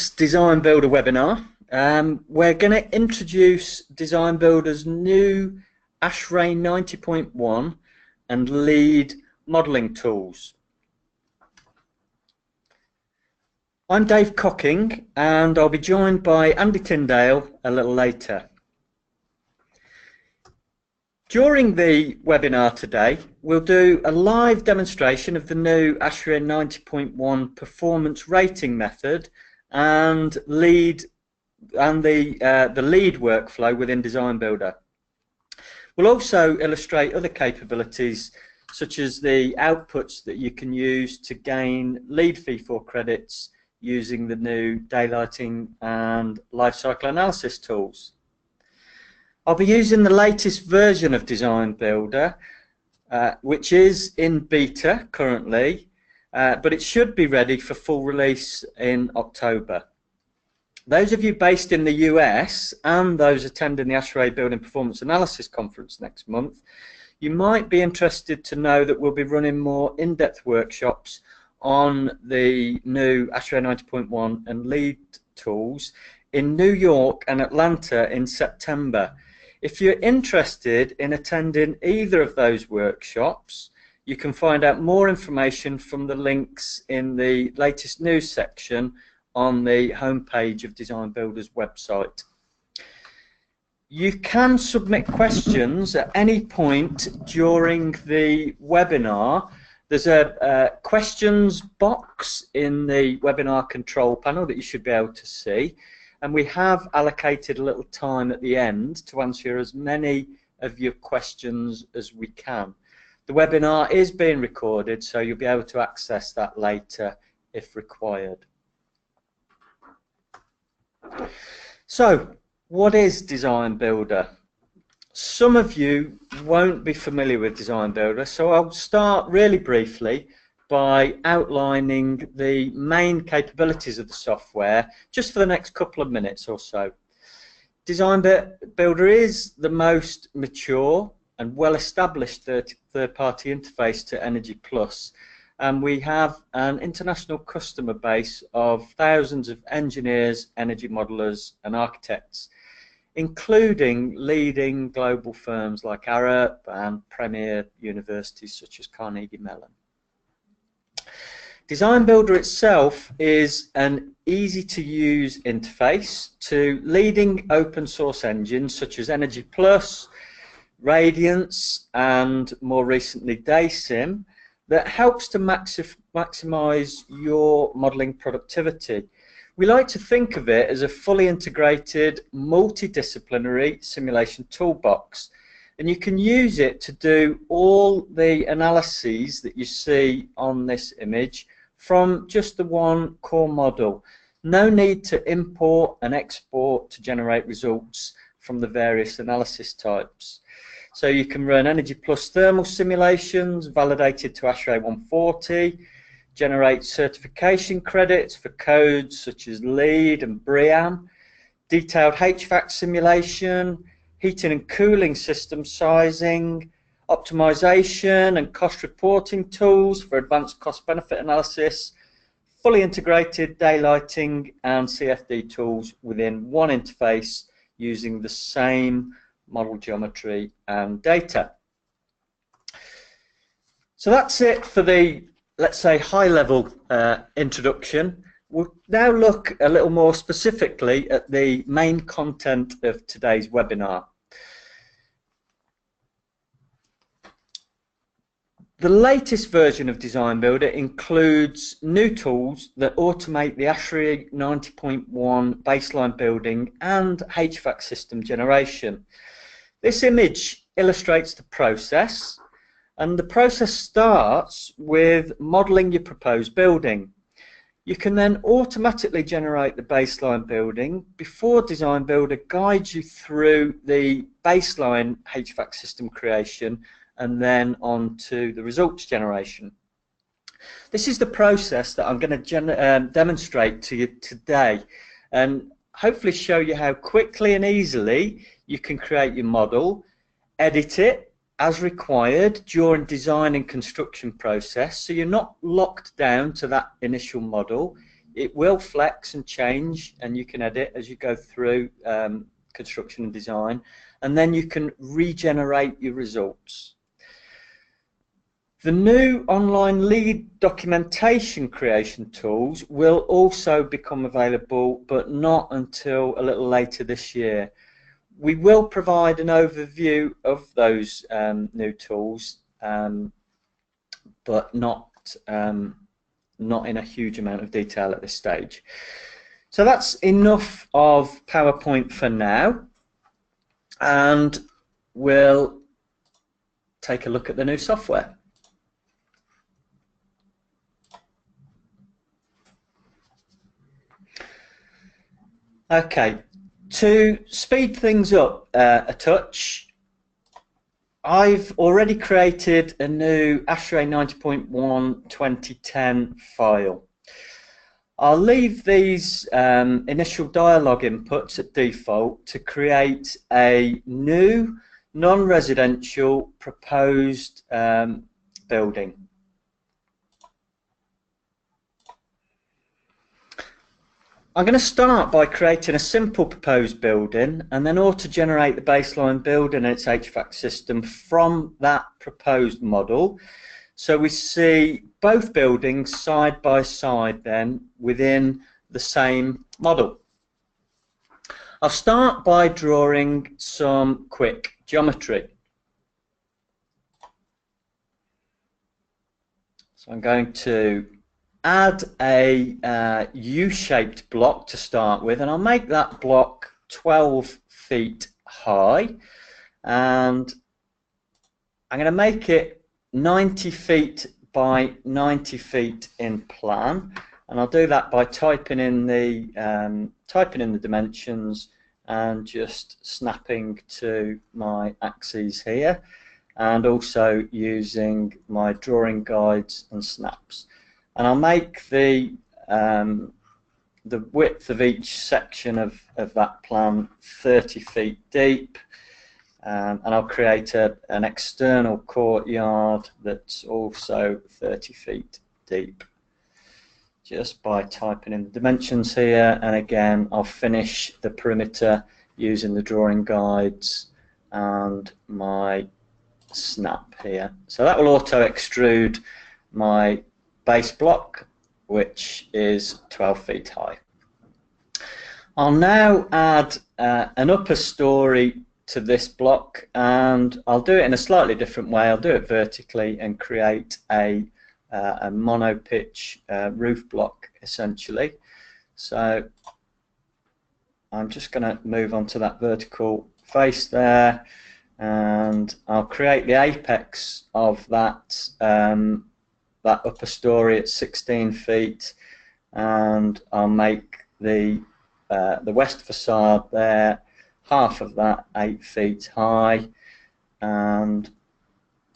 DesignBuilder webinar. We're going to introduce DesignBuilder's new ASHRAE 90.1 and LEED modelling tools. I'm Dave Cocking and I'll be joined by Andy Tyndale a little later. During the webinar today, we'll do a live demonstration of the new ASHRAE 90.1 performance rating method and LEED and the LEED workflow within DesignBuilder. We'll also illustrate other capabilities such as the outputs that you can use to gain LEED fee4 credits using the new daylighting and lifecycle analysis tools. I'll be using the latest version of DesignBuilder, which is in beta currently, but it should be ready for full release in October. Those of you based in the US and those attending the ASHRAE Building Performance Analysis Conference next month, you might be interested to know that we'll be running more in-depth workshops on the new ASHRAE 90.1 and LEED tools in New York and Atlanta in September. If you're interested in attending either of those workshops, you can find out more information from the links in the latest news section on the homepage of DesignBuilder's website. You can submit questions at any point during the webinar. There's a questions box in the webinar control panel that you should be able to see, and we have allocated a little time at the end to answer as many of your questions as we can. The webinar is being recorded, so you'll be able to access that later if required. So, what is DesignBuilder? Some of you won't be familiar with DesignBuilder, so I'll start really briefly by outlining the main capabilities of the software just for the next couple of minutes or so. DesignBuilder is the most mature and well-established third-party interface to Energy Plus, and we have an international customer base of thousands of engineers, energy modelers and architects, including leading global firms like ASHRAE and premier universities such as Carnegie Mellon. DesignBuilder itself is an easy-to-use interface to leading open source engines such as Energy Plus, Radiance and more recently DaySim that helps to maximize your modeling productivity. We like to think of it as a fully integrated multidisciplinary simulation toolbox, and you can use it to do all the analyses that you see on this image from just the one core model. No need to import and export to generate results from the various analysis types. So you can run Energy Plus thermal simulations validated to ASHRAE 140, generate certification credits for codes such as LEED and BREEAM, detailed HVAC simulation, heating and cooling system sizing, optimization and cost reporting tools for advanced cost-benefit analysis, fully integrated daylighting and CFD tools within one interface using the same model geometry and data. So that's it for the, let's say, high-level introduction. We'll now look a little more specifically at the main content of today's webinar. The latest version of DesignBuilder includes new tools that automate the ASHRAE 90.1 baseline building and HVAC system generation. This image illustrates the process, and the process starts with modelling your proposed building. You can then automatically generate the baseline building before DesignBuilder guides you through the baseline HVAC system creation and then on to the results generation. This is the process that I'm going to demonstrate to you today and hopefully show you how quickly and easily you can create your model, edit it as required during design and construction process, so you're not locked down to that initial model. it will flex and change, and you can edit as you go through construction and design, and then you can regenerate your results. The new online LEED documentation creation tools will also become available, but not until a little later this year. We will provide an overview of those new tools, but not in a huge amount of detail at this stage. So that's enough of PowerPoint for now, and we'll take a look at the new software. Okay, to speed things up a touch, I've already created a new ASHRAE 90.1 2010 file. I'll leave these initial dialog inputs at default to create a new non-residential proposed building. I'm going to start by creating a simple proposed building and then auto-generate the baseline building and its HVAC system from that proposed model. So we see both buildings side by side then within the same model. I'll start by drawing some quick geometry. So I'm going to add a U-shaped block to start with, and I'll make that block 12 feet high, and I'm going to make it 90 feet by 90 feet in plan, and I'll do that by typing in the dimensions and just snapping to my axes here, and also using my drawing guides and snaps. And I'll make the width of each section of that plan 30 feet deep, and I'll create an external courtyard that's also 30 feet deep, just by typing in the dimensions here. And again, I'll finish the perimeter using the drawing guides and my snap here. So that will auto extrude my base block, which is 12 feet high. I'll now add an upper story to this block, and I'll do it in a slightly different way. I'll do it vertically and create a mono-pitch roof block essentially. So I'm just going to move on to that vertical face there, and I'll create the apex of that that upper story at 16 feet, and I'll make the west facade there, half of that 8 feet high, and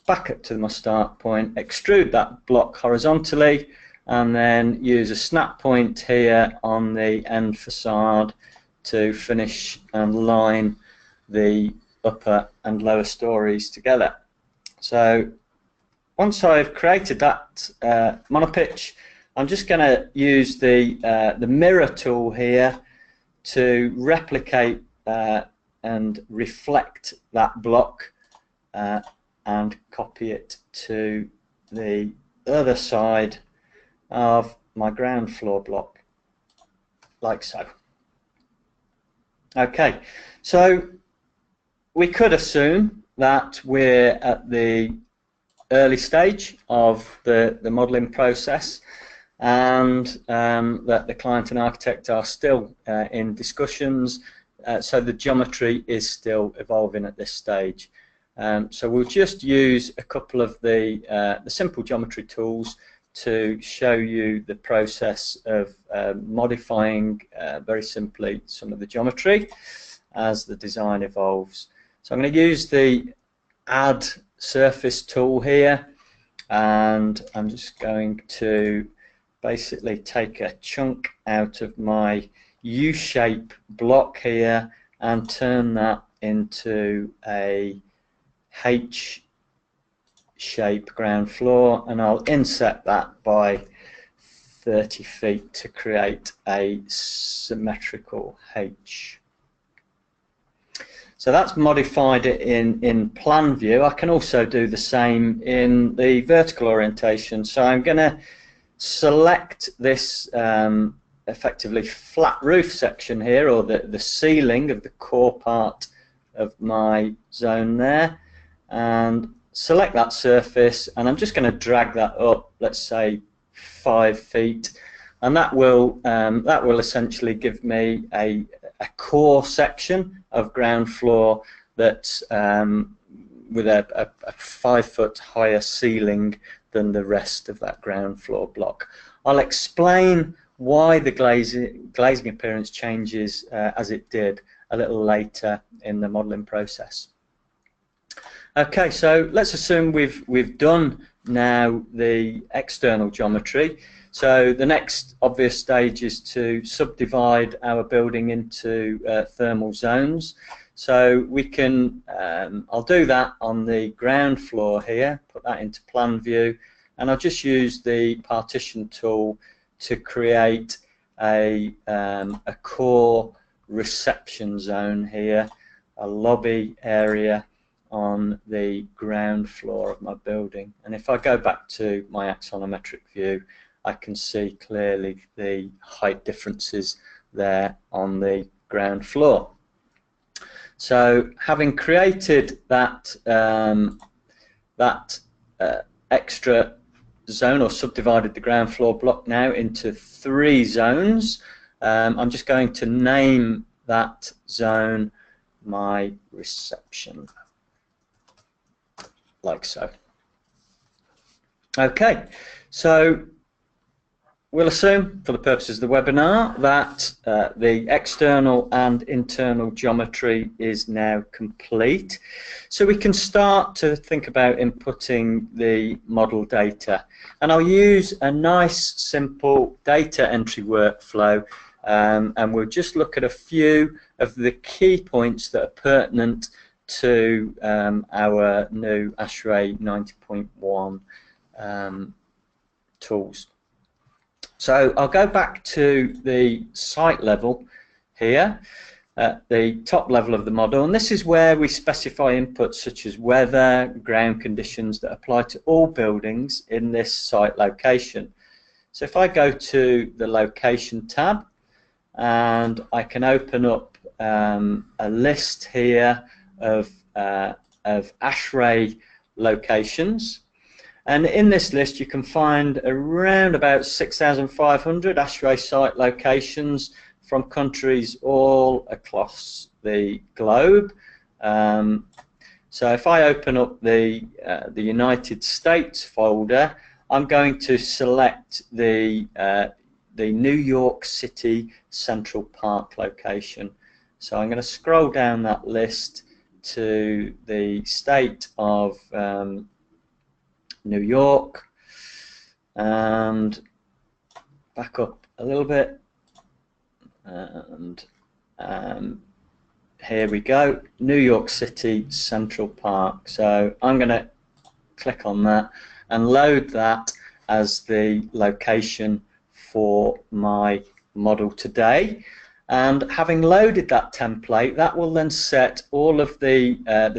back up to my start point, extrude that block horizontally, and then use a snap point here on the end facade to finish and line the upper and lower stories together. So once I've created that monopitch, I'm just going to use the mirror tool here to replicate and reflect that block and copy it to the other side of my ground floor block, like so. Okay, so we could assume that we're at the early stage of the modelling process, and that the client and architect are still in discussions, so the geometry is still evolving at this stage. So we'll just use a couple of the simple geometry tools to show you the process of modifying very simply some of the geometry as the design evolves. So I'm going to use the Add Surface tool here, and I'm just going to basically take a chunk out of my U-shape block here and turn that into a H-shape ground floor, and I'll inset that by 30 feet to create a symmetrical H. So that's modified it in plan view. I can also do the same in the vertical orientation. So I'm going to select this effectively flat roof section here, or the ceiling of the core part of my zone there, and select that surface, and I'm just going to drag that up, let's say 5 feet, and that will essentially give me a core section of ground floor that's with a 5 foot higher ceiling than the rest of that ground floor block. I'll explain why the glazing appearance changes as it did a little later in the modelling process. Okay, so let's assume we've done now the external geometry. So the next obvious stage is to subdivide our building into thermal zones. So we can, I'll do that on the ground floor here, put that into plan view, and I'll just use the partition tool to create a core reception zone here, a lobby area on the ground floor of my building. And if I go back to my axonometric view, I can see clearly the height differences there on the ground floor. So having created that extra zone, or subdivided the ground floor block now into 3 zones, I'm just going to name that zone my reception, like so. Okay, so we'll assume, for the purposes of the webinar, that the external and internal geometry is now complete. So we can start to think about inputting the model data. And I'll use a nice, simple data entry workflow, and we'll just look at a few of the key points that are pertinent to our new ASHRAE 90.1 tools. So I'll go back to the site level here at the top level of the model, and this is where we specify inputs such as weather, ground conditions that apply to all buildings in this site location. So if I go to the location tab, and I can open up a list here of ASHRAE locations. And in this list you can find around about 6,500 ASHRAE site locations from countries all across the globe. So if I open up the United States folder, I'm going to select the New York City Central Park location. So I'm going to scroll down that list to the state of New York, and back up a little bit, and here we go, New York City Central Park. So I'm going to click on that and load that as the location for my model today. And having loaded that template, that will then set all of the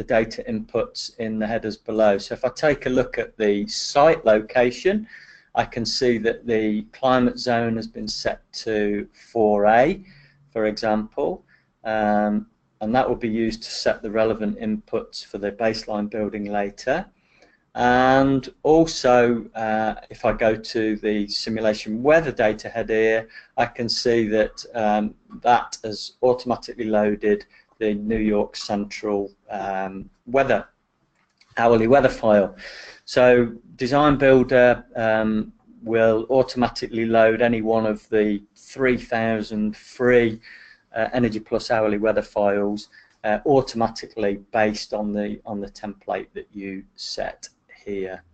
data inputs in the headers below. So if I take a look at the site location, I can see that the climate zone has been set to 4A, for example, and that will be used to set the relevant inputs for the baseline building later. And also, if I go to the simulation weather data header here, I can see that that has automatically loaded the New York Central weather, hourly weather file. So DesignBuilder will automatically load any one of the 3,000 free Energy Plus hourly weather files automatically based on the template that you set here.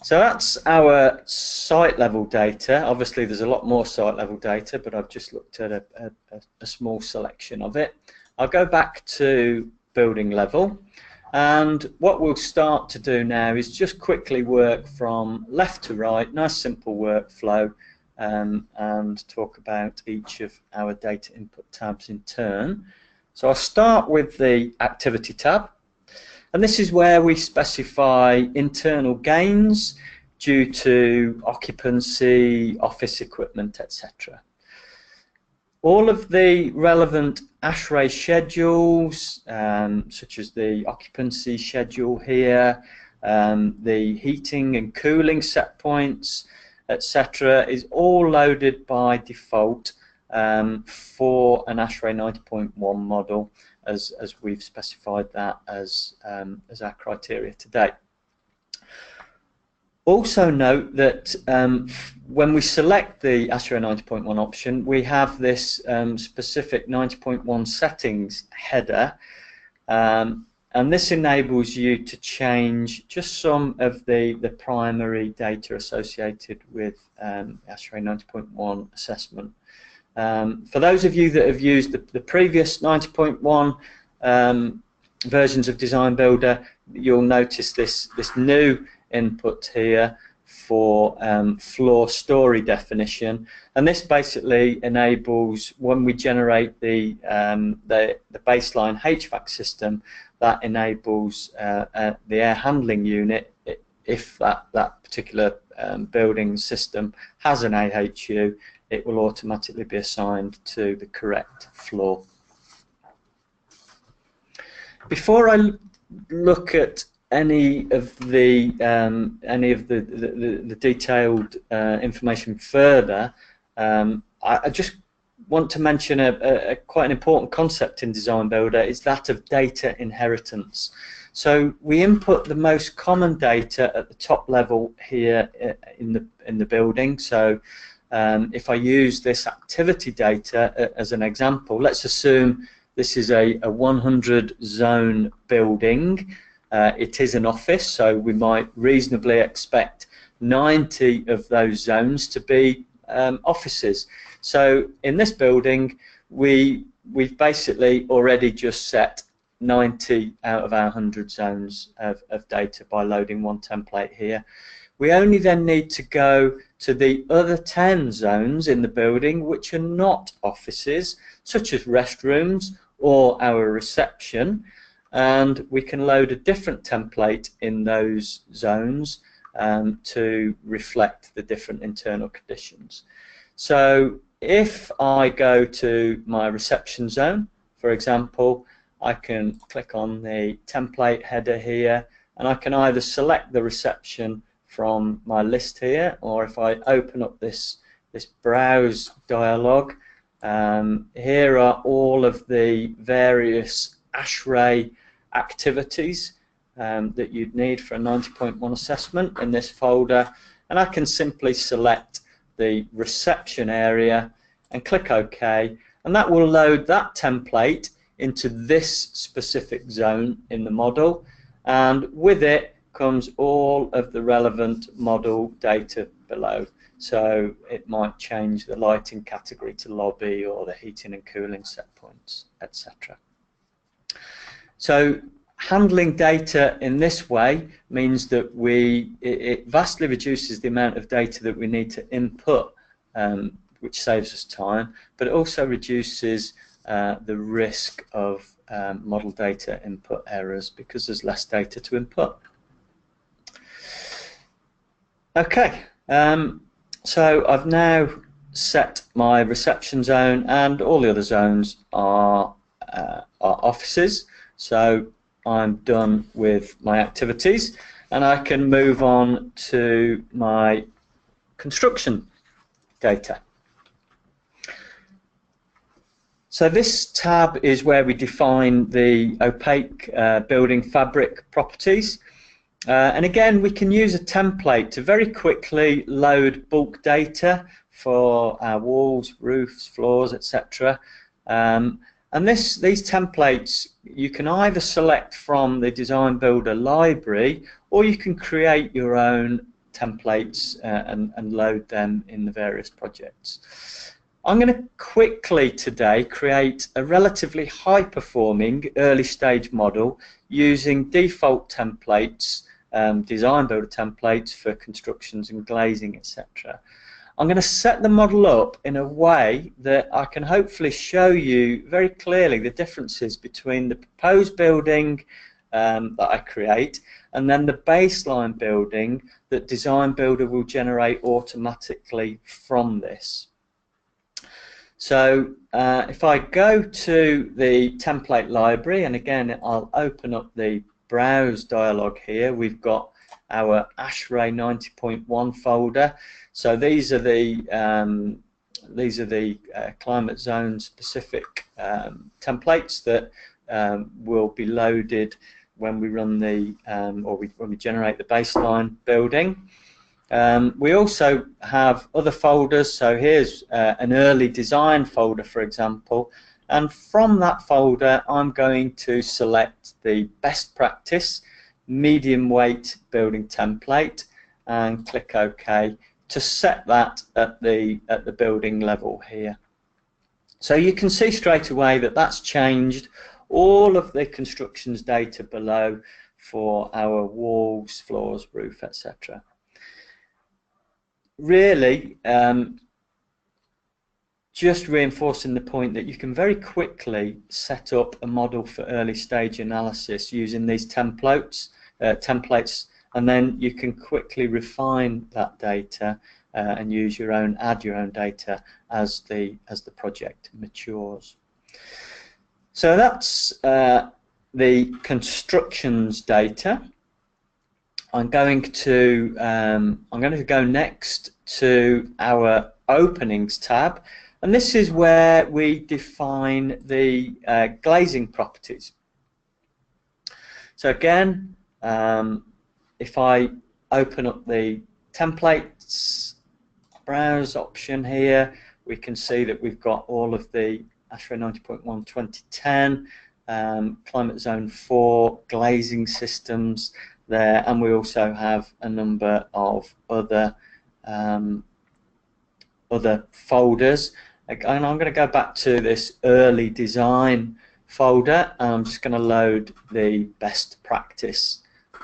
So that's our site level data. Obviously there's a lot more site level data, but I've just looked at a small selection of it. I'll go back to building level, And what we'll start to do now is just quickly work from left to right, nice simple workflow, and talk about each of our data input tabs in turn. So I'll start with the Activity tab, and this is where we specify internal gains due to occupancy, office equipment, etc. All of the relevant ASHRAE schedules, such as the occupancy schedule here, the heating and cooling set points, etc., is all loaded by default for an ASHRAE 90.1 model, as we've specified that as our criteria today. Also note that when we select the ASHRAE 90.1 option, we have this specific 90.1 settings header, and this enables you to change just some of the primary data associated with ASHRAE 90.1 assessment. For those of you that have used the previous 90.1 versions of DesignBuilder, you'll notice this new input here for floor story definition, and this basically enables, when we generate the baseline HVAC system, that enables the air handling unit, if that particular building system has an AHU, it will automatically be assigned to the correct floor. Before I look at any of the detailed information further, I just want to mention a quite an important concept in DesignBuilder, is that of data inheritance. So we input the most common data at the top level here in the building. So if I use this activity data as an example, let's assume this is a 100 zone building. It is an office, so we might reasonably expect 90 of those zones to be offices. So in this building, we've basically already just set 90 out of our 100 zones of data by loading one template here. We only then need to go to the other 10 zones in the building which are not offices, such as restrooms or our reception, and we can load a different template in those zones to reflect the different internal conditions. So if I go to my reception zone, for example, I can click on the template header here, and I can either select the reception from my list here, or if I open up this browse dialog, here are all of the various ASHRAE activities that you'd need for a 90.1 assessment in this folder, and I can simply select the reception area and click OK, and that will load that template into this specific zone in the model, and with it comes all of the relevant model data below. So it might change the lighting category to lobby, or the heating and cooling set points, etc. So handling data in this way means that it vastly reduces the amount of data that we need to input, which saves us time, but it also reduces the risk of model data input errors because there's less data to input. Okay, so I've now set my reception zone, and all the other zones are offices. So I'm done with my activities, and I can move on to my construction data. So this tab is where we define the opaque building fabric properties. And again, we can use a template to very quickly load bulk data for our walls, roofs, floors, etc. And these templates you can either select from the DesignBuilder library, or you can create your own templates and load them in the various projects. I'm going to quickly today create a relatively high-performing early stage model using default templates, DesignBuilder templates for constructions and glazing, etc. I'm going to set the model up in a way that I can hopefully show you very clearly the differences between the proposed building that I create and then the baseline building that DesignBuilder will generate automatically from this. So if I go to the template library, and again I'll open up the browse dialog here, we've got our ASHRAE 90.1 folder. So these are the climate zone specific templates that will be loaded when we run the when we generate the baseline building. We also have other folders, so here's an early design folder, for example, and from that folder I'm going to select the best practice medium weight building template and click OK to set that at the building level here. So you can see straight away that that's changed all of the constructions data below for our walls, floors, roof, etc. Really, just reinforcing the point that you can very quickly set up a model for early stage analysis using these templates, and then you can quickly refine that data and use your own, add your own data as the project matures. So that's the constructions data. I'm going to go next to our openings tab, and this is where we define the glazing properties. So again, if I open up the templates browse option here, we can see that we've got all of the ASHRAE 90.1 2010 Climate Zone 4 glazing systems there, and we also have a number of other folders. And I'm going to go back to this early design folder, and I'm just going to load the best practice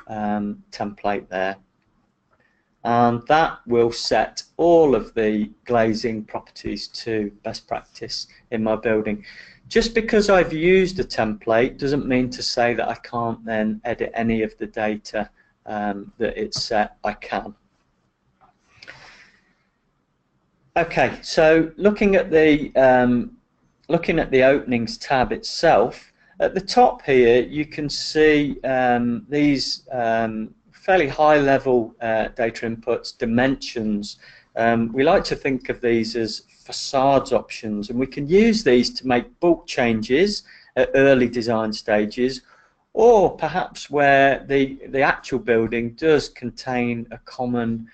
template there, and that will set all of the glazing properties to best practice in my building. Just because I've used a template doesn't mean to say that I can't then edit any of the data that it's set. I can. Okay, so looking at the openings tab itself, at the top here you can see these fairly high-level data inputs, dimensions. We like to think of these as facades options, and we can use these to make bulk changes at early design stages, or perhaps where the actual building does contain a common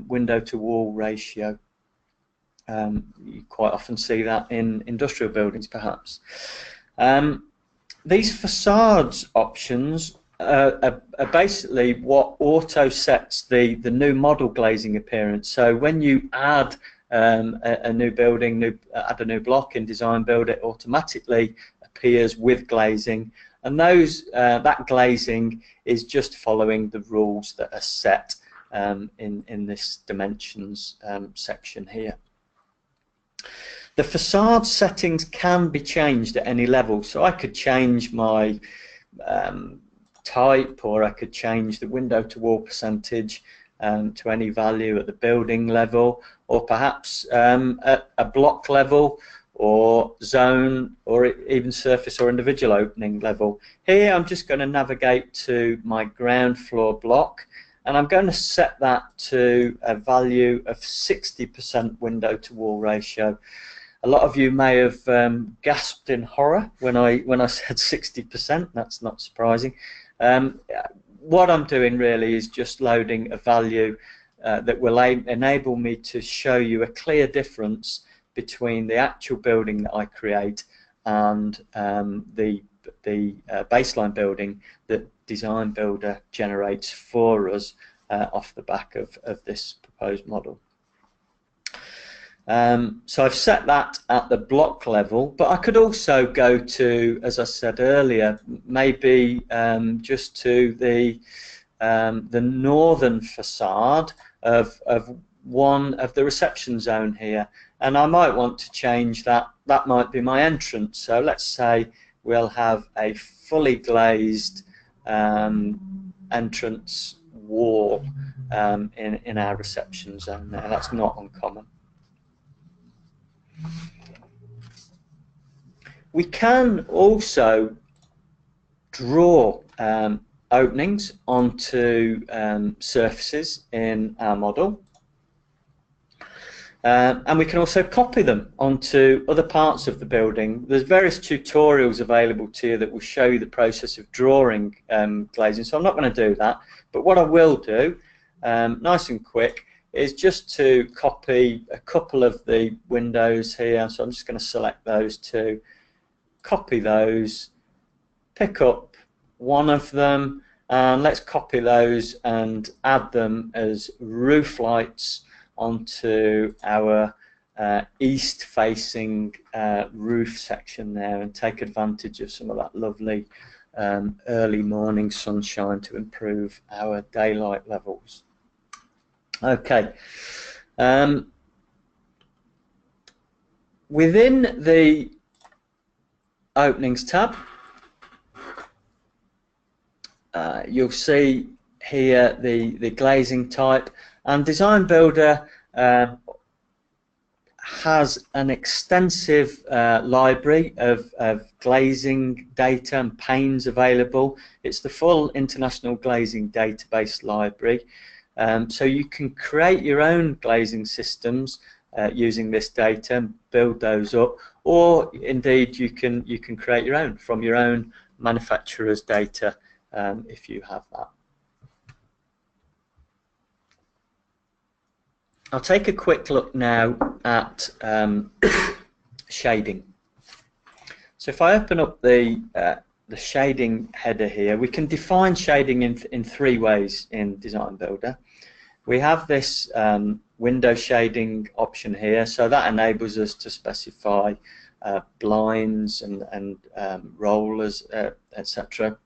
window-to-wall ratio. You quite often see that in industrial buildings, perhaps. These facades options are basically what auto sets the new model glazing appearance. So when you add a new building, add a new block in DesignBuilder, it automatically appears with glazing, and that glazing is just following the rules that are set in this dimensions section here. The facade settings can be changed at any level, so I could change my type, or I could change the window to wall percentage to any value at the building level, or perhaps at a block level, or zone, or even surface or individual opening level. Here I'm just going to navigate to my ground floor block, and I'm going to set that to a value of 60% window to wall ratio. A lot of you may have gasped in horror when I said 60%. That's not surprising. What I'm doing really is just loading a value that will enable me to show you a clear difference between the actual building that I create and the baseline building that DesignBuilder generates for us off the back of this proposed model. So I've set that at the block level, but I could also go to, as I said earlier, maybe just to the northern facade of one of the reception zone here, and I might want to change that. That might be my entrance. So let's say we'll have a fully glazed entrance wall in our reception zone there. That's not uncommon. We can also draw openings onto surfaces in our model, and we can also copy them onto other parts of the building. There's various tutorials available to you that will show you the process of drawing glazing, so I'm not going to do that, but what I will do, nice and quick, is just to copy a couple of the windows here. So I'm just going to select those two, copy those, pick up one of them, and let's copy those and add them as roof lights onto our east-facing roof section there, and take advantage of some of that lovely early morning sunshine to improve our daylight levels. Okay. Within the openings tab, you'll see here the glazing type, and DesignBuilder has an extensive library of glazing data and panes available. It's the full International Glazing Database library. So you can create your own glazing systems using this data and build those up, or indeed you can create your own from your own manufacturer's data if you have that. I'll take a quick look now at shading. So if I open up the shading header here, we can define shading in three ways in DesignBuilder. We have this window shading option here, so that enables us to specify blinds and rollers, etc.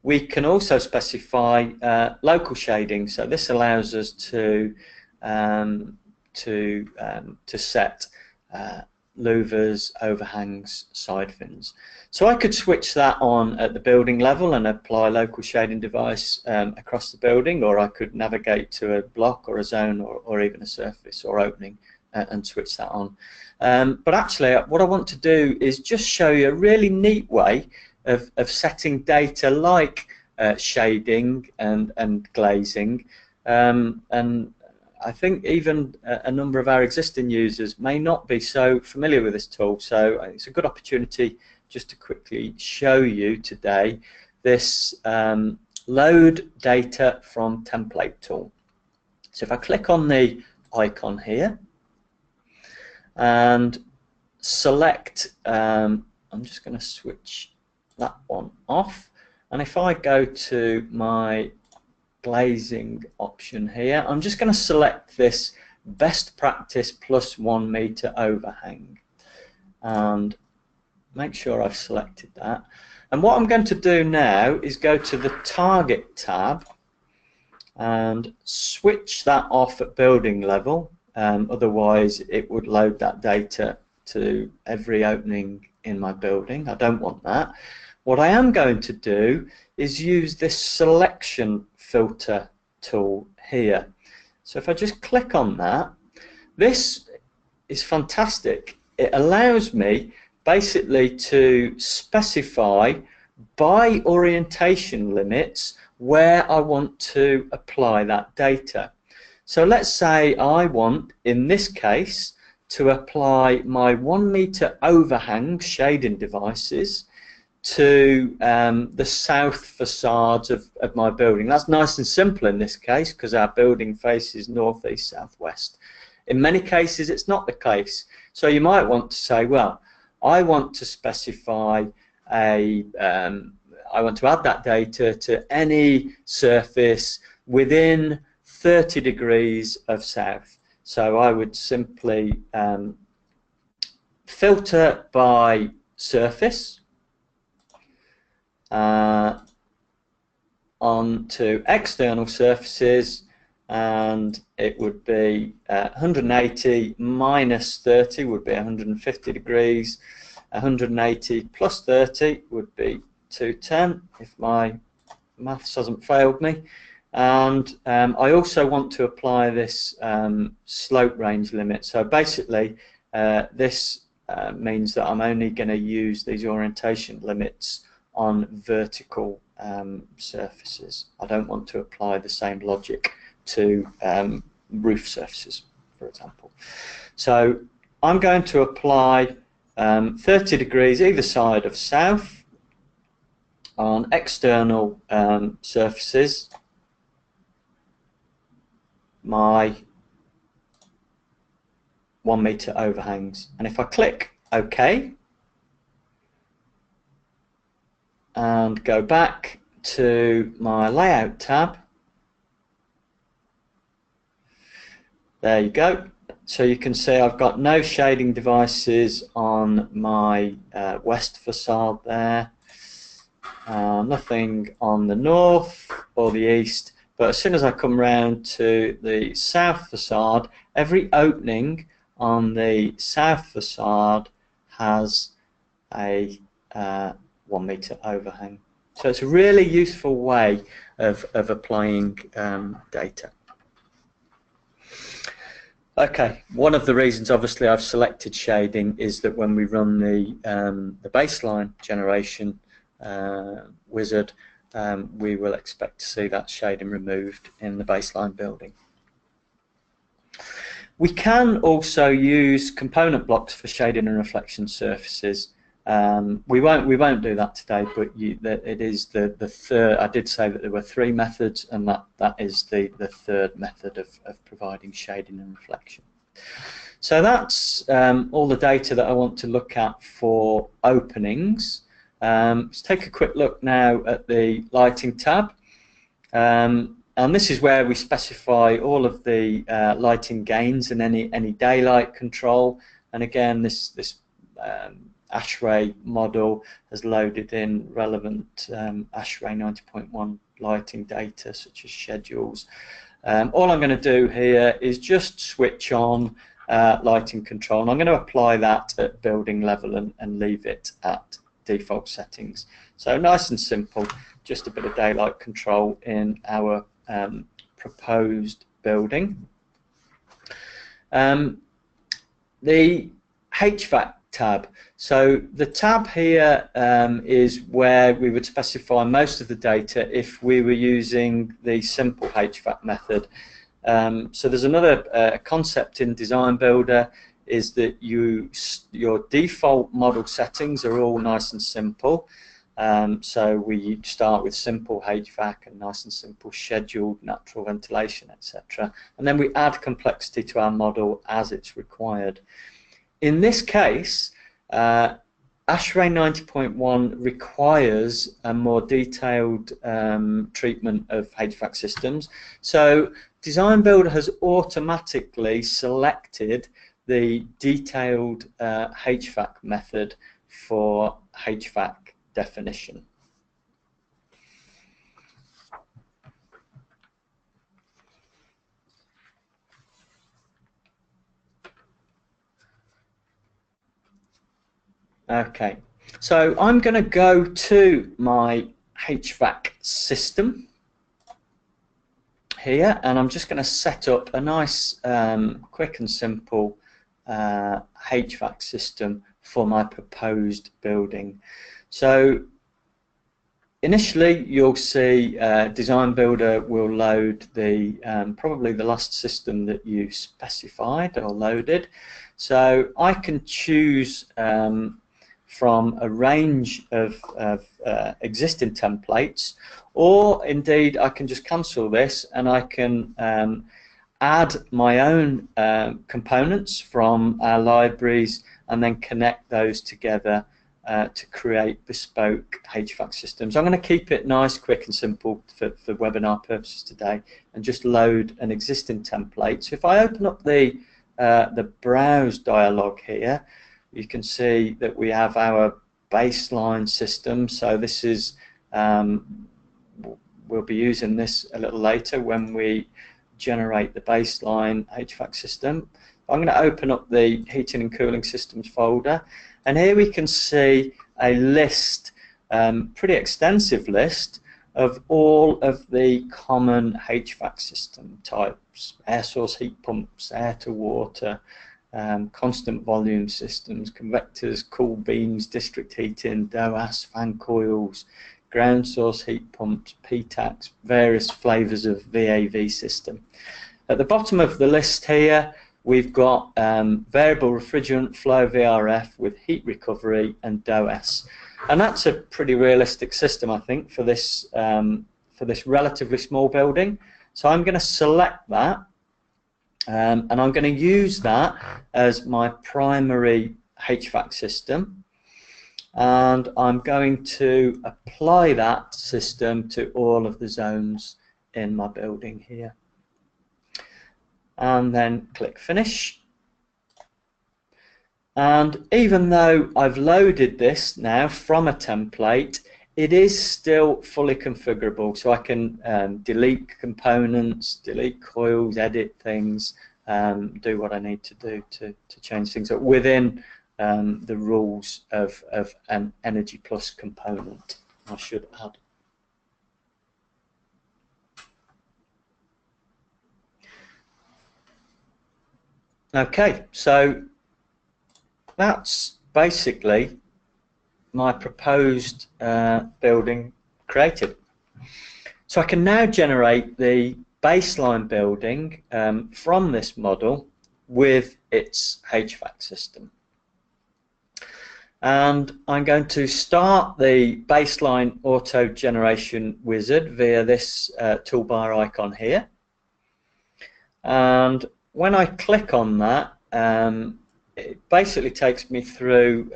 We can also specify local shading, so this allows us to set louvers, overhangs, side fins. So I could switch that on at the building level and apply a local shading device across the building, or I could navigate to a block or a zone or even a surface or opening and switch that on. But actually what I want to do is just show you a really neat way of setting data like shading and glazing, and I think even a number of our existing users may not be so familiar with this tool, so it's a good opportunity just to quickly show you today this load data from template tool. So if I click on the icon here and select, I'm just going to switch that one off, and if I go to my glazing option here, I'm just going to select this best practice +1 meter overhang and make sure I've selected that. And what I'm going to do now is go to the target tab and switch that off at building level, otherwise it would load that data to every opening in my building. I don't want that. What I am going to do is use this selection filter tool here. So if I just click on that, this is fantastic. It allows me basically to specify by orientation limits where I want to apply that data. So let's say I want, in this case, to apply my 1 meter overhang shading devices to the south facades of my building. That's nice and simple in this case because our building faces north, east, south, west. In many cases it's not the case, so you might want to say, well, I want to specify I want to add that data to any surface within 30 degrees of south. So I would simply filter by surface onto external surfaces, and it would be 180 minus 30 would be 150 degrees, 180 plus 30 would be 210 if my maths hasn't failed me. And I also want to apply this slope range limit. So basically this means that I'm only going to use these orientation limits on vertical surfaces. I don't want to apply the same logic to roof surfaces, for example. So I'm going to apply 30 degrees either side of south on external surfaces, my 1 meter overhangs. And if I click OK and go back to my layout tab, there you go. So you can see I've got no shading devices on my west facade there, nothing on the north or the east, but as soon as I come round to the south facade, every opening on the south facade has a 1 meter overhang. So it's a really useful way of applying data. Okay, one of the reasons obviously I've selected shading is that when we run the baseline generation wizard, we will expect to see that shading removed in the baseline building. We can also use component blocks for shading and reflection surfaces. We won't do that today, but it is the third. I did say that there were 3 methods, and that is the third method of providing shading and reflection. So that's all the data that I want to look at for openings. Let's take a quick look now at the lighting tab, and this is where we specify all of the lighting gains and any daylight control. And again, this ASHRAE model has loaded in relevant ASHRAE 90.1 lighting data such as schedules. All I'm going to do here is just switch on lighting control, and I'm going to apply that at building level and leave it at default settings. So nice and simple, just a bit of daylight control in our proposed building. The HVAC tab. So the tab here is where we would specify most of the data if we were using the simple HVAC method. So there's another concept in DesignBuilder, is that your default model settings are all nice and simple. So we start with simple HVAC and nice and simple scheduled natural ventilation, etc. And then we add complexity to our model as it's required. In this case, ASHRAE 90.1 requires a more detailed treatment of HVAC systems. So DesignBuilder has automatically selected the detailed HVAC method for HVAC definition. Okay, so I'm going to go to my HVAC system here, and I'm just going to set up a nice, quick and simple HVAC system for my proposed building. So initially, you'll see DesignBuilder will load the probably the last system that you specified or loaded. So I can choose from a range of existing templates, or indeed I can just cancel this and I can add my own components from our libraries and then connect those together to create bespoke HVAC systems. I'm going to keep it nice, quick and simple for webinar purposes today and just load an existing template. So if I open up the browse dialog here, you can see that we have our baseline system. So this is, we'll be using this a little later when we generate the baseline HVAC system. I'm going to open up the heating and cooling systems folder, and here we can see a list, pretty extensive list, of all of the common HVAC system types: air source heat pumps, air to water, constant volume systems, convectors, cool beams, district heating, DOAS, fan coils, ground source heat pumps, PTACs, various flavours of VAV system. At the bottom of the list here, we've got variable refrigerant flow VRF with heat recovery and DOAS, and that's a pretty realistic system, I think, for this relatively small building. So I'm going to select that, and I'm going to use that as my primary HVAC system, and I'm going to apply that system to all of the zones in my building here. And then click Finish. And even though I've loaded this now from a template, it is still fully configurable. So I can delete components, delete coils, edit things, do what I need to do to change things up within the rules of an Energy Plus component, I should add. Okay, so that's basically my proposed building created. So I can now generate the baseline building from this model with its HVAC system. And I'm going to start the baseline auto generation wizard via this toolbar icon here. And when I click on that, it basically takes me through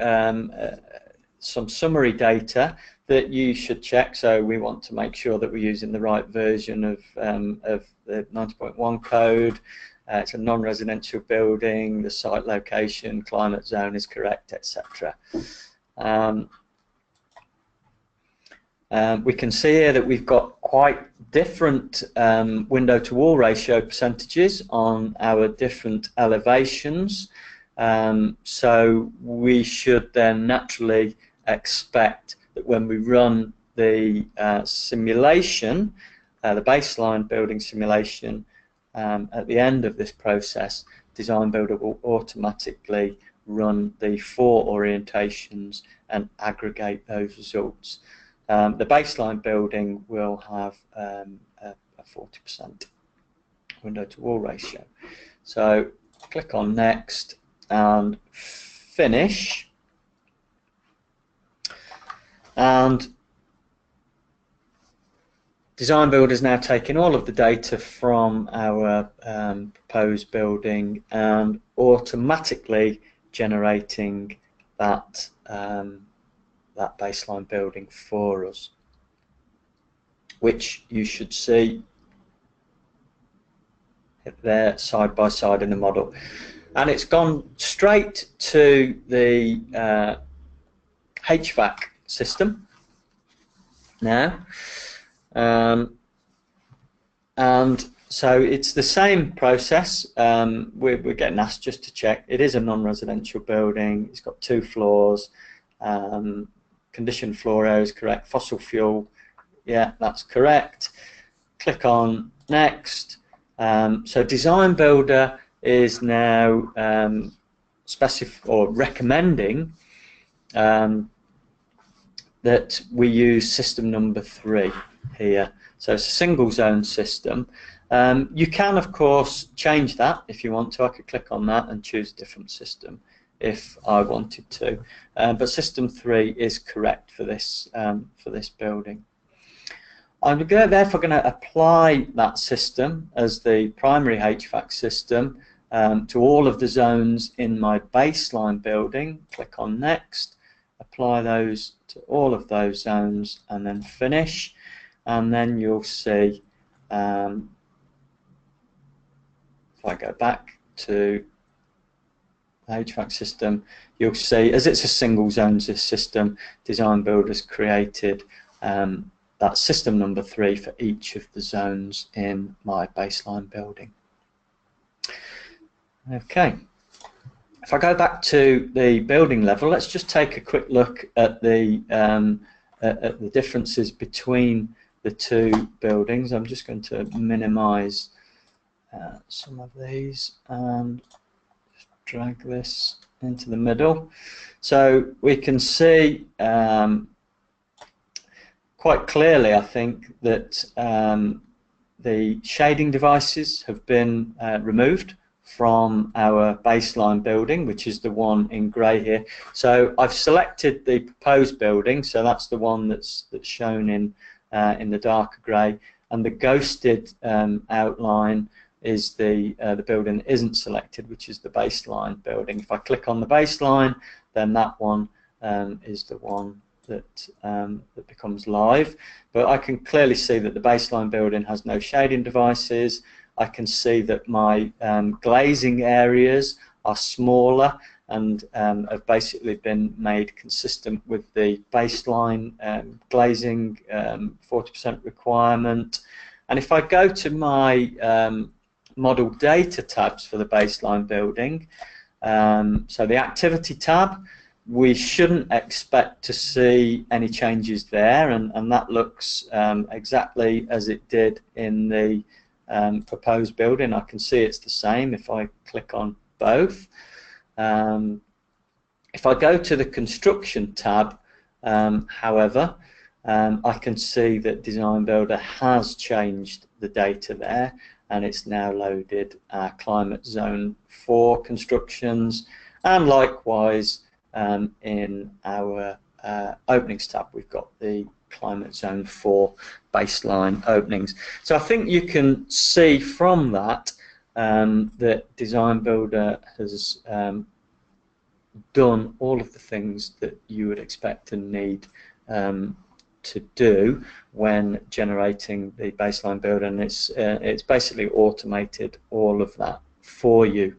some summary data that you should check. So we want to make sure that we're using the right version of the 90.1 code. It's a non-residential building, the site location, climate zone is correct, etc. We can see here that we've got quite different window to wall ratio percentages on our different elevations. So we should then naturally expect that when we run the simulation, the baseline building simulation, at the end of this process, DesignBuilder will automatically run the 4 orientations and aggregate those results. The baseline building will have a 40% window to wall ratio. So click on Next and Finish, and DesignBuilder is now taking all of the data from our proposed building and automatically generating that that baseline building for us, which you should see there side by side in the model. And it's gone straight to the HVAC system now. And so it's the same process. We're getting asked just to check. It is a non-residential building. It's got 2 floors. Conditioned floor area is correct. Fossil fuel, yeah, that's correct. Click on Next. So DesignBuilder is now recommending that we use system number 3 here. So it's a single zone system. You can, of course, change that if you want to. I could click on that and choose a different system if I wanted to. But system 3 is correct for this building. I'm therefore going to apply that system as the primary HVAC system to all of the zones in my baseline building. Click on Next, apply those to all of those zones and then finish, and then you'll see, if I go back to the HVAC system, you'll see as it's a single zones system, DesignBuilder's created that system number 3 for each of the zones in my baseline building. Okay. If I go back to the building level, let's just take a quick look at the differences between the two buildings. I'm just going to minimize some of these and just drag this into the middle. So we can see quite clearly, I think, that the shading devices have been removed from our baseline building, which is the one in grey here. So I've selected the proposed building, so that's the one that's shown in the darker grey, and the ghosted outline is the building that isn't selected, which is the baseline building. If I click on the baseline, then that one is the one that becomes live. But I can clearly see that the baseline building has no shading devices. I can see that my glazing areas are smaller and have basically been made consistent with the baseline glazing 40% requirement. And if I go to my model data tabs for the baseline building, so the activity tab, we shouldn't expect to see any changes there, and that looks exactly as it did in the proposed building. I can see it's the same if I click on both. If I go to the construction tab, however, I can see that DesignBuilder has changed the data there, and it's now loaded our climate zone 4 constructions, and likewise in our openings tab we've got the climate zone 4 baseline openings. So I think you can see from that that DesignBuilder has done all of the things that you would expect and need to do when generating the baseline build, and it's basically automated all of that for you.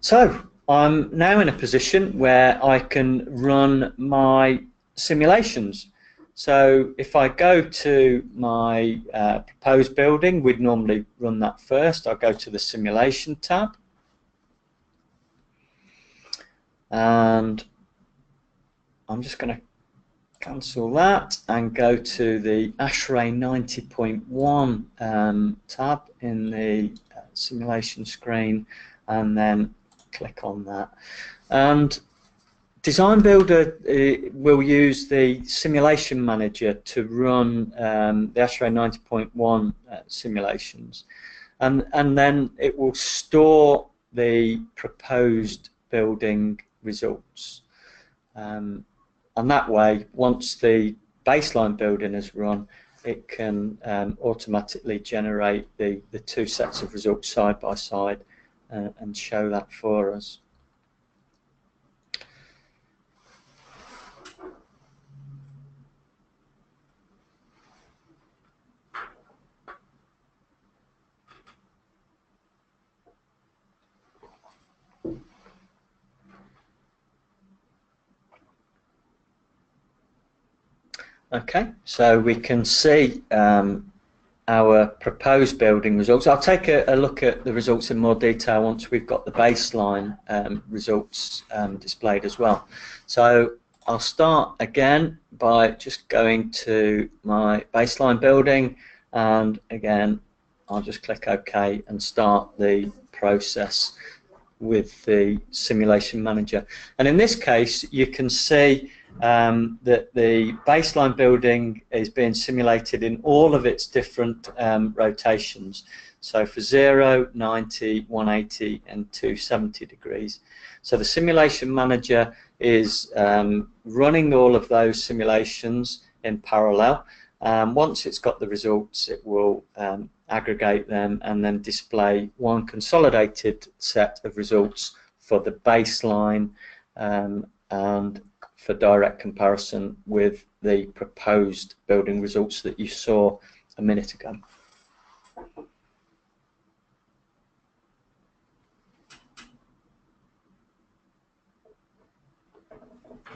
So I'm now in a position where I can run my simulations. So if I go to my proposed building, we'd normally run that first. I'll go to the simulation tab, and I'm just going to cancel that and go to the ASHRAE 90.1 tab in the simulation screen, and then click on that. And DesignBuilder will use the simulation manager to run the ASHRAE 90.1 simulations, and then it will store the proposed building results. And that way, once the baseline building is run, it can automatically generate the two sets of results side by side and show that for us. Okay, so we can see our proposed building results. I'll take a look at the results in more detail once we've got the baseline results displayed as well. So I'll start again by just going to my baseline building, and again I'll just click OK and start the process with the simulation manager. And in this case you can see that the baseline building is being simulated in all of its different rotations. So for 0, 90, 180 and 270 degrees. So the simulation manager is running all of those simulations in parallel. Once it's got the results, it will aggregate them and then display one consolidated set of results for the baseline and for direct comparison with the proposed building results that you saw a minute ago.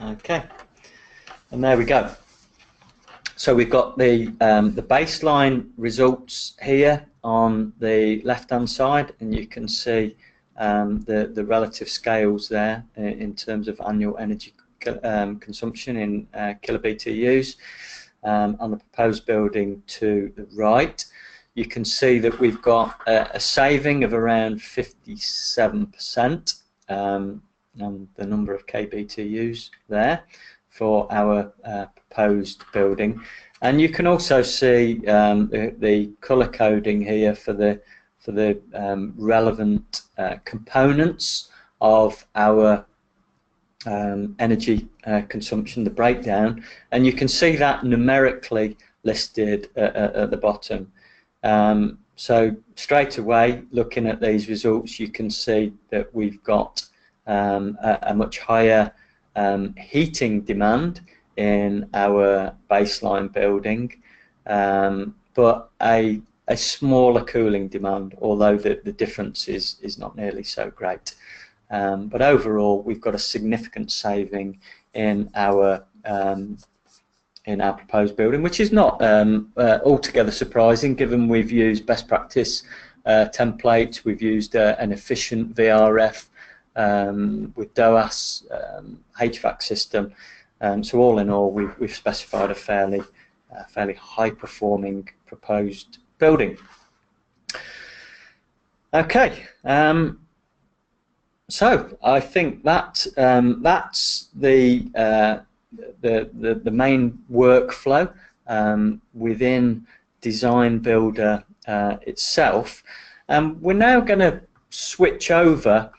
Okay, and there we go. So we've got the baseline results here on the left-hand side, and you can see the relative scales there in terms of annual energy consumption in kilobtu's. On the proposed building to the right, you can see that we've got a saving of around 57% on the number of kBTUs there for our proposed building, and you can also see the colour coding here for the relevant components of our energy consumption, the breakdown, and you can see that numerically listed at the bottom. So straight away, looking at these results, you can see that we've got a much higher heating demand in our baseline building, but a smaller cooling demand, although the difference is not nearly so great. But overall, we've got a significant saving in our proposed building, which is not altogether surprising, given we've used best practice templates, we've used an efficient VRF with DOAS HVAC system. So all in all, we've specified a fairly high-performing proposed building. Okay. So I think that that's the main workflow within DesignBuilder itself. We're now going to switch over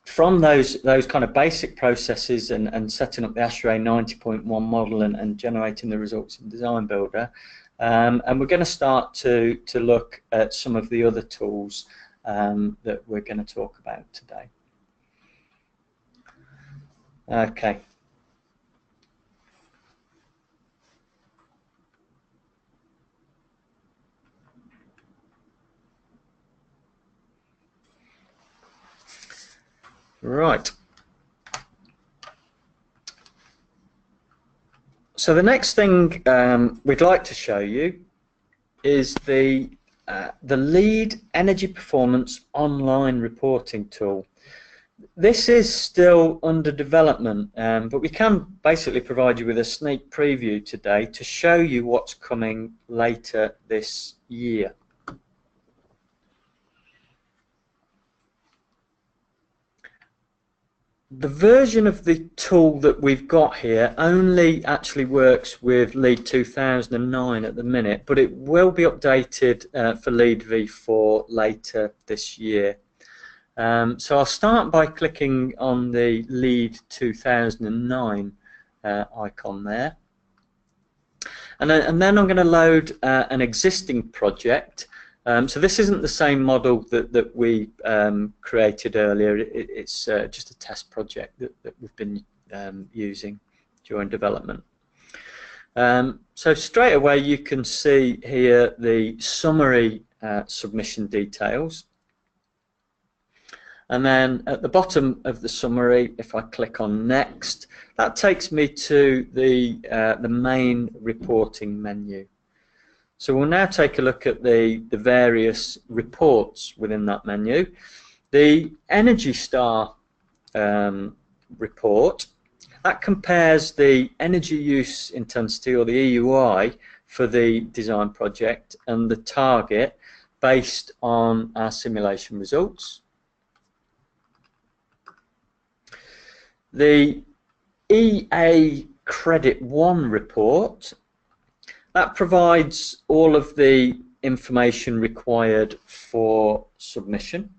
from those kind of basic processes and setting up the ASHRAE 90.1 model and generating the results in DesignBuilder, and we're going to start to look at some of the other tools that we're going to talk about today. Okay. Right. So the next thing we'd like to show you is the LEED Energy Performance online reporting tool. This is still under development, but we can basically provide you with a sneak preview today to show you what's coming later this year. The version of the tool that we've got here only actually works with LEED 2009 at the minute, but it will be updated for LEED v4 later this year. So I'll start by clicking on the LEED 2009 icon there, and then I'm going to load an existing project. So this isn't the same model that we created earlier. It's just a test project that we've been using during development. So straight away you can see here the summary submission details, and then at the bottom of the summary, if I click on next, that takes me to the main reporting menu. So we'll now take a look at the various reports within that menu. The Energy Star report, that compares the energy use intensity, or the EUI, for the design project and the target based on our simulation results. The EA Credit 1 report, that provides all of the information required for submission.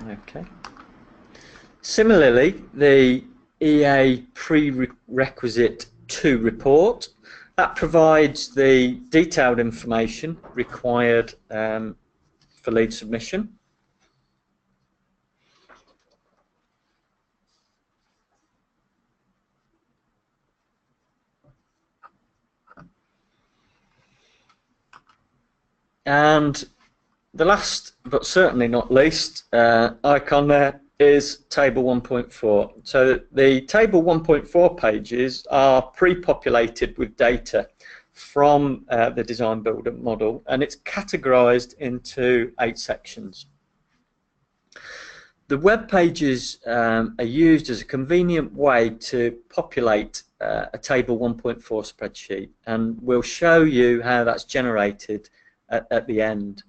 Okay. Similarly, the EA Prerequisite to report. That provides the detailed information required for LEED submission. And the last, but certainly not least, icon there is Table 1.4. So the Table 1.4 pages are pre-populated with data from the DesignBuilder model, and it's categorized into 8 sections. The web pages are used as a convenient way to populate a Table 1.4 spreadsheet, and we'll show you how that's generated at the end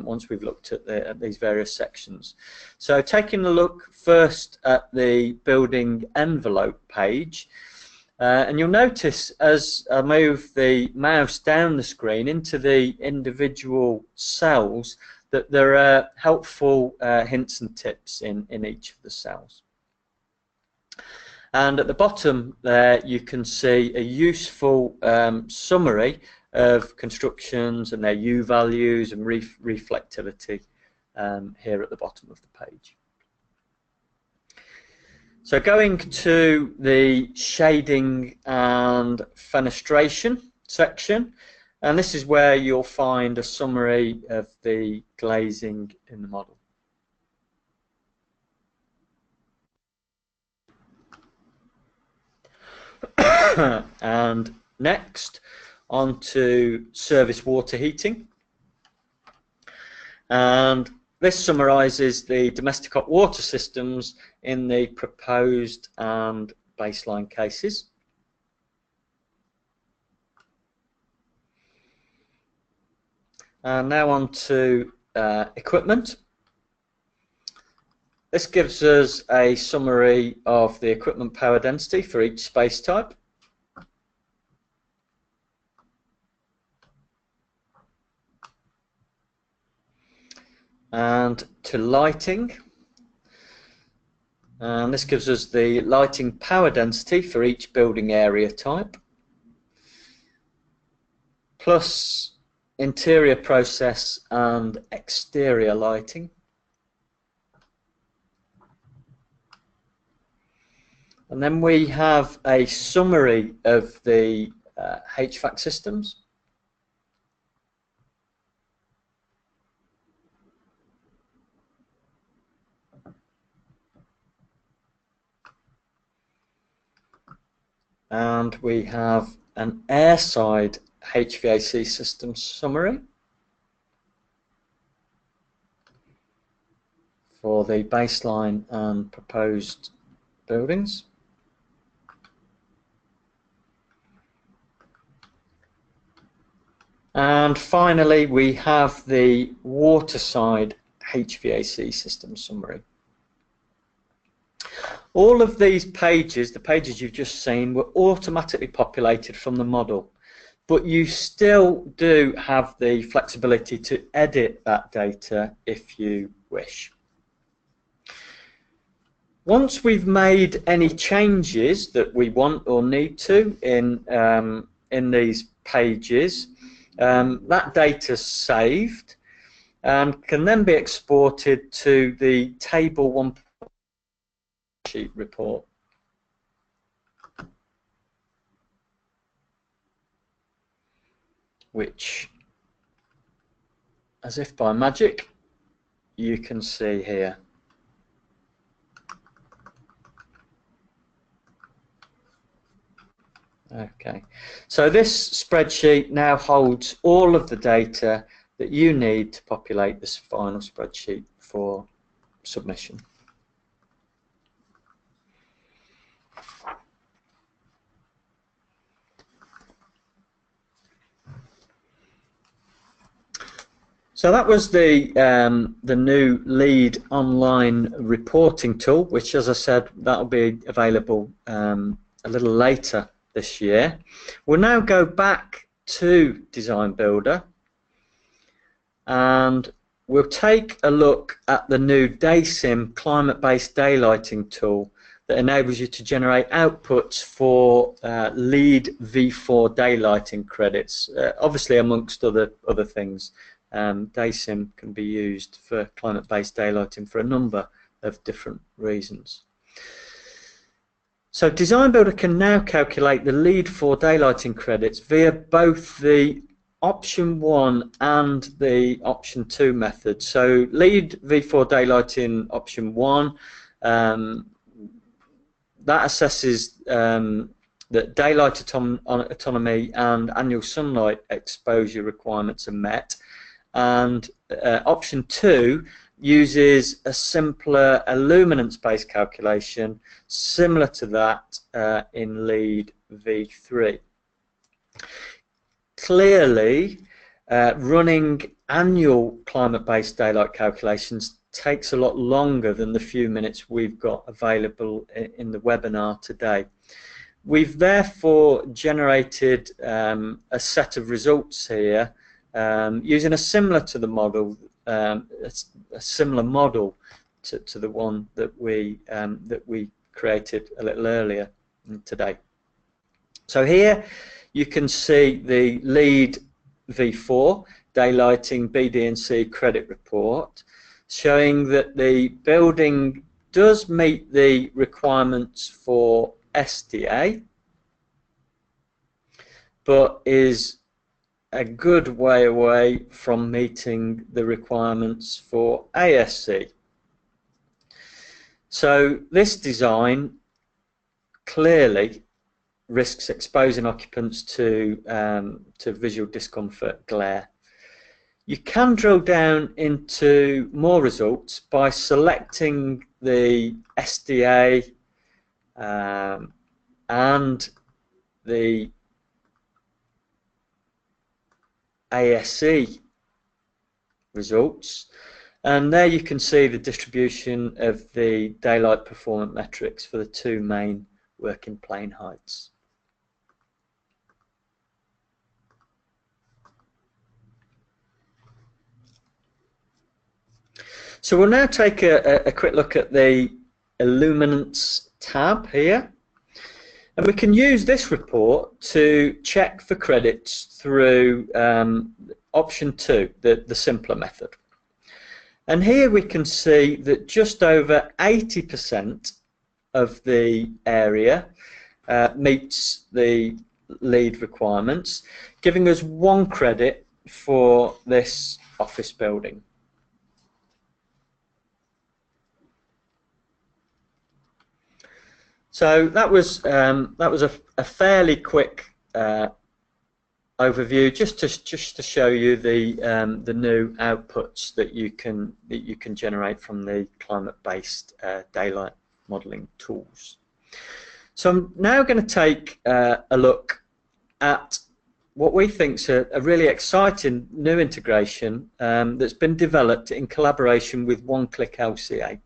once we've looked at these various sections. So taking a look first at the building envelope page, and you'll notice as I move the mouse down the screen into the individual cells that there are helpful hints and tips in each of the cells. And at the bottom there you can see a useful summary of constructions and their U values and reflectivity here at the bottom of the page. So going to the shading and fenestration section, and this is where you'll find a summary of the glazing in the model. And next, on to service water heating, and this summarises the domestic hot water systems in the proposed and baseline cases. And now on to equipment. This gives us a summary of the equipment power density for each space type. And to lighting, and this gives us the lighting power density for each building area type, plus interior process and exterior lighting. And then we have a summary of the HVAC systems. And we have an airside HVAC system summary for the baseline and proposed buildings. And finally, we have the waterside HVAC system summary. All of these pages, the pages you've just seen, were automatically populated from the model, but you still do have the flexibility to edit that data if you wish. Once we've made any changes that we want or need to in these pages, that data is saved and can then be exported to the Table 1 sheet report. Which, as if by magic, you can see here. Okay, so this spreadsheet now holds all of the data that you need to populate this final spreadsheet for submission. So that was the new LEED online reporting tool, which, as I said, that'll be available a little later this year. We'll now go back to DesignBuilder and we'll take a look at the new DaySim climate-based daylighting tool that enables you to generate outputs for LEED V4 daylighting credits, obviously amongst other things. DaySim can be used for climate-based daylighting for a number of different reasons. So DesignBuilder can now calculate the LEED 4 daylighting credits via both the option 1 and the option 2 method. So LEED V4 daylighting option 1, that assesses that daylight autonomy and annual sunlight exposure requirements are met, and option 2 uses a simpler illuminance-based calculation similar to that in LEED V3. Clearly, running annual climate-based daylight calculations takes a lot longer than the few minutes we've got available in the webinar today. We've therefore generated a set of results here using a similar to the model, a similar model to the one that we created a little earlier today. So here you can see the LEED V4 daylighting BD&C credit report, showing that the building does meet the requirements for SDA, but is a good way away from meeting the requirements for ASC. So this design clearly risks exposing occupants to visual discomfort, glare. You can drill down into more results by selecting the SDA and the ASC results, and there you can see the distribution of the daylight performance metrics for the two main working plane heights. So we'll now take a quick look at the Illuminance tab here, and we can use this report to check for credits through option 2, the simpler method. And here we can see that just over 80% of the area meets the LEED requirements, giving us 1 credit for this office building. So that was a fairly quick overview, just to show you the new outputs that you can generate from the climate-based daylight modelling tools. So I'm now going to take a look at what we think is a really exciting new integration that's been developed in collaboration with One CLick LCA.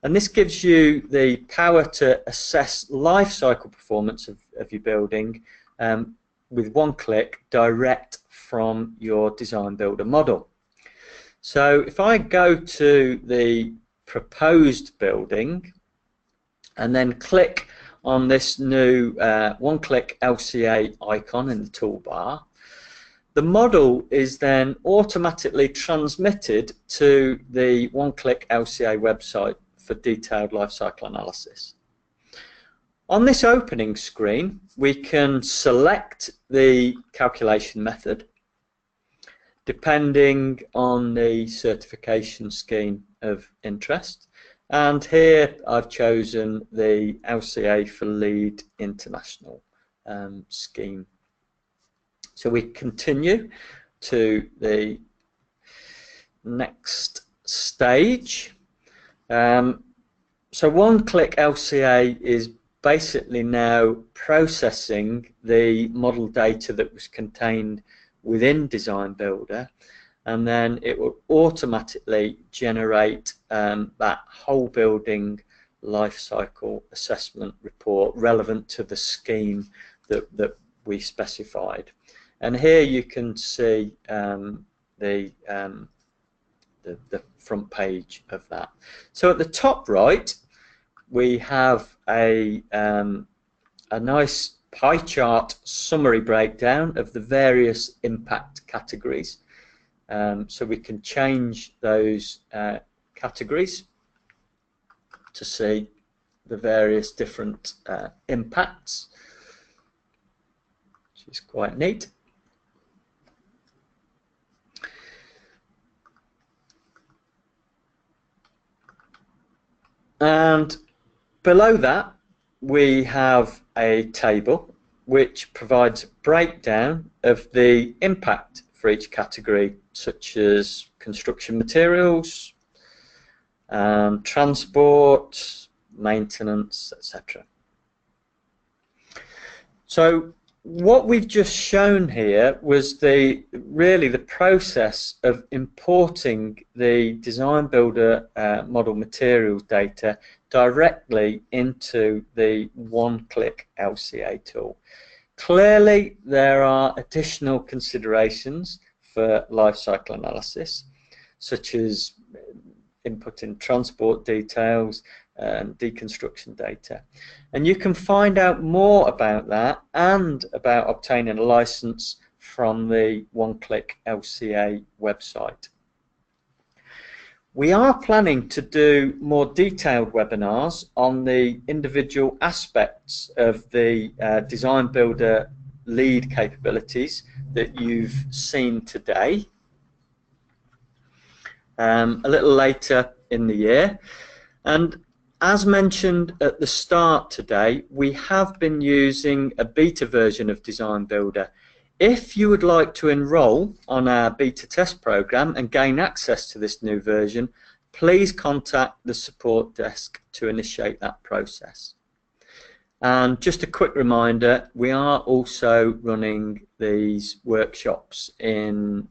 And this gives you the power to assess life cycle performance of your building with one click direct from your DesignBuilder model. So if I go to the proposed building and then click on this new One CLick LCA icon in the toolbar, the model is then automatically transmitted to the One CLick LCA website for detailed life cycle analysis. On this opening screen, we can select the calculation method depending on the certification scheme of interest, and here I've chosen the LCA for LEED International scheme. So we continue to the next stage. So One CLick LCA is basically now processing the model data that was contained within DesignBuilder, and then it will automatically generate that whole building life cycle assessment report relevant to the scheme that we specified. And here you can see the front page of that. So at the top right, we have a nice pie chart summary breakdown of the various impact categories. So we can change those categories to see the various different impacts, which is quite neat. And below that we have a table which provides a breakdown of the impact for each category, such as construction materials, transport, maintenance, etc. So what we've just shown here was really the process of importing the DesignBuilder model materials data directly into the One-Click LCA tool. Clearly, there are additional considerations for life cycle analysis, such as inputting transport details and deconstruction data. And you can find out more about that and about obtaining a license from the OneClick LCA website. We are planning to do more detailed webinars on the individual aspects of the DesignBuilder LEED capabilities that you've seen today a little later in the year. And as mentioned at the start today, we have been using a beta version of DesignBuilder. If you would like to enroll on our beta test program and gain access to this new version, please contact the support desk to initiate that process. And just a quick reminder, we are also running these workshops in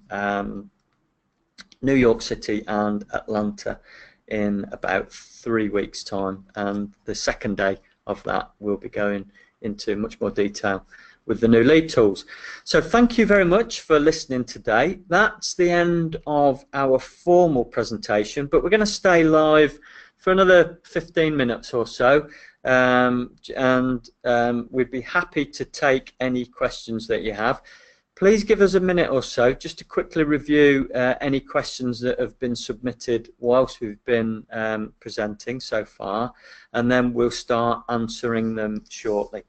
New York City and Atlanta in about 3 weeks' time, and the second day of that we'll be going into much more detail with the new LEED tools. So thank you very much for listening today. That's the end of our formal presentation, but we're going to stay live for another 15 minutes or so, and we'd be happy to take any questions that you have. Please give us a minute or so just to quickly review any questions that have been submitted whilst we've been presenting so far, and then we'll start answering them shortly.